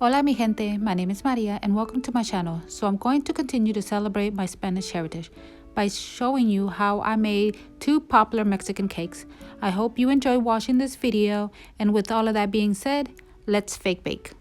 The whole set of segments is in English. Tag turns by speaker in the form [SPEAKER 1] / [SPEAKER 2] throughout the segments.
[SPEAKER 1] Hola mi gente, my name is Maria and welcome to my channel. So I'm going to continue to celebrate my Spanish heritage by showing you how I made two popular Mexican cakes. I hope you enjoy watching this video, and with all of that being said, let's fake bake.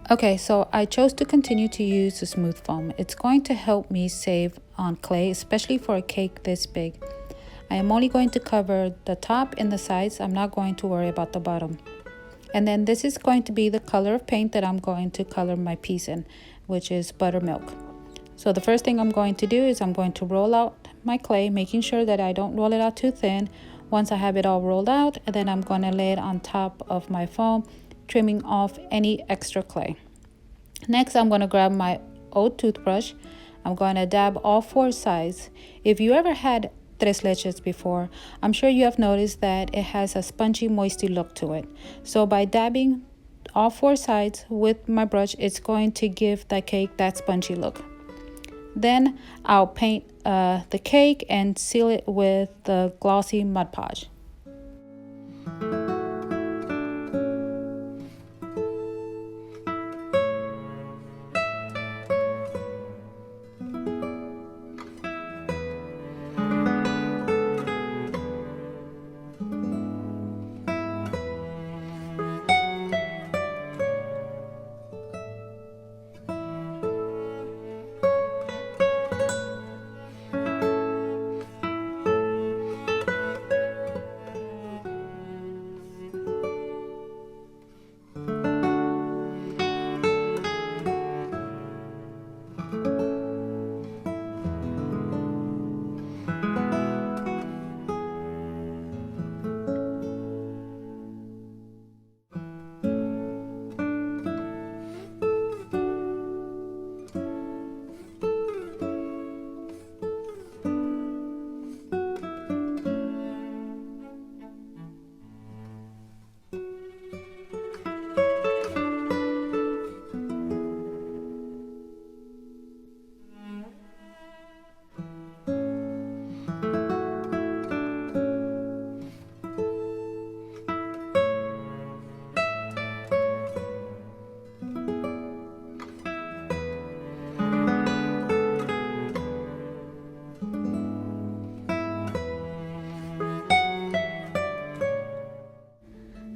[SPEAKER 1] Okay, so I chose to continue to use the smooth foam. It's going to help me save on clay, especially for a cake this big. I am only going to cover the top and the sides. I'm not going to worry about the bottom. And then this is going to be the color of paint that I'm going to color my piece in, which is buttermilk. So the first thing I'm going to do is I'm going to roll out my clay, making sure that I don't roll it out too thin. Once I have it all rolled out, and then I'm going to lay it on top of my foam, trimming off any extra clay. Next, I'm going to grab my old toothbrush. I'm going to dab all four sides. If you ever had tres leches before, I'm sure you have noticed that it has a spongy, moisty look to it. So by dabbing all four sides with my brush, it's going to give the cake that spongy look. Then I'll paint the cake and seal it with the glossy Mod Podge.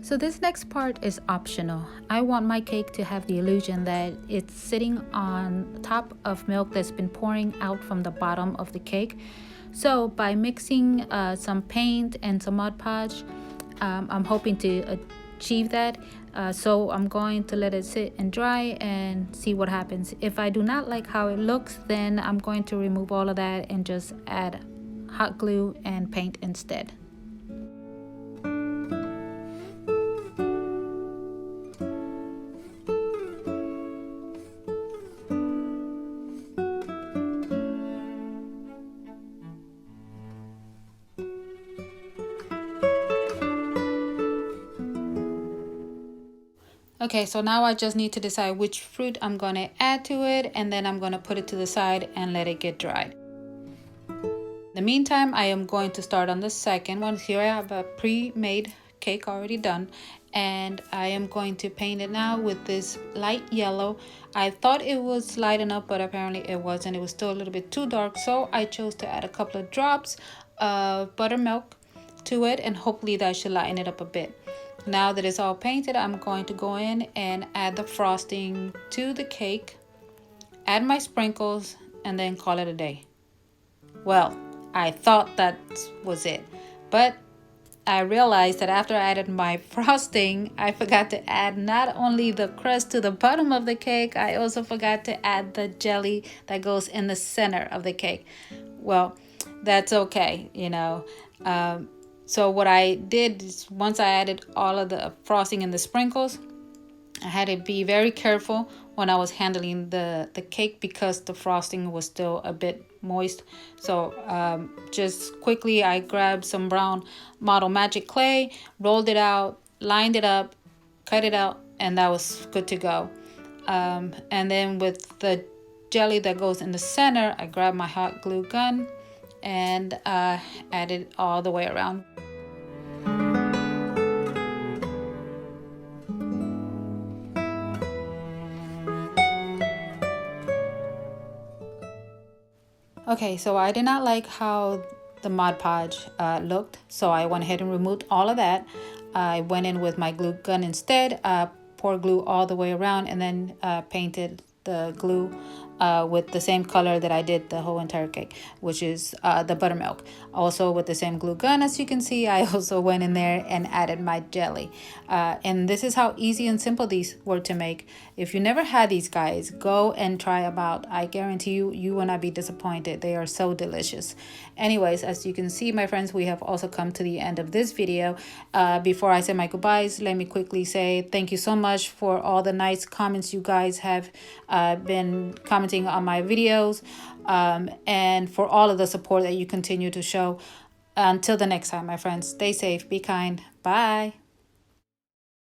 [SPEAKER 1] So this next part is optional. I want my cake to have the illusion that it's sitting on top of milk that's been pouring out from the bottom of the cake. So by mixing some paint and some Mod Podge, I'm hoping to achieve that. So I'm going to let it sit and dry and see what happens. If I do not like how it looks, then I'm going to remove all of that and just add hot glue and paint instead. Okay, so now I just need to decide which fruit I'm going to add to it, and then I'm going to put it to the side and let it get dried. In the meantime, I am going to start on the second one. Here I have a pre-made cake already done, and I am going to paint it now with this light yellow. I thought it was light enough, but apparently it wasn't. It was still a little bit too dark, so I chose to add a couple of drops of buttermilk to it, and hopefully that should lighten it up a bit. Now that it's all painted, I'm going to go in and add the frosting to the cake, add my sprinkles, and then call it a day. Well, I thought that was it, but I realized that after I added my frosting, I forgot to add not only the crust to the bottom of the cake, I also forgot to add the jelly that goes in the center of the cake. Well, that's okay, you know. So what I did is once I added all of the frosting and the sprinkles, I had to be very careful when I was handling the cake because the frosting was still a bit moist. So just quickly I grabbed some brown Model Magic clay, rolled it out, lined it up, cut it out, and that was good to go. And then with the jelly that goes in the center, I grabbed my hot glue gun and added all the way around. Okay, so I did not like how the Mod Podge looked, so I went ahead and removed all of that. I went in with my glue gun instead, poured glue all the way around, and then painted the glue with the same color that I did the whole entire cake, which is the buttermilk. Also with the same glue gun, as you can see, I also went in there and added my jelly. And this is how easy and simple these were to make. If you never had these, guys, go and try them out. I guarantee you, you will not be disappointed. They are so delicious. Anyways, as you can see, my friends, we have also come to the end of this video. Before I say my goodbyes, let me quickly say thank you so much for all the nice comments you guys have been commenting on my videos, and for all of the support that you continue to show. Until the next time, my friends, stay safe, be kind, bye.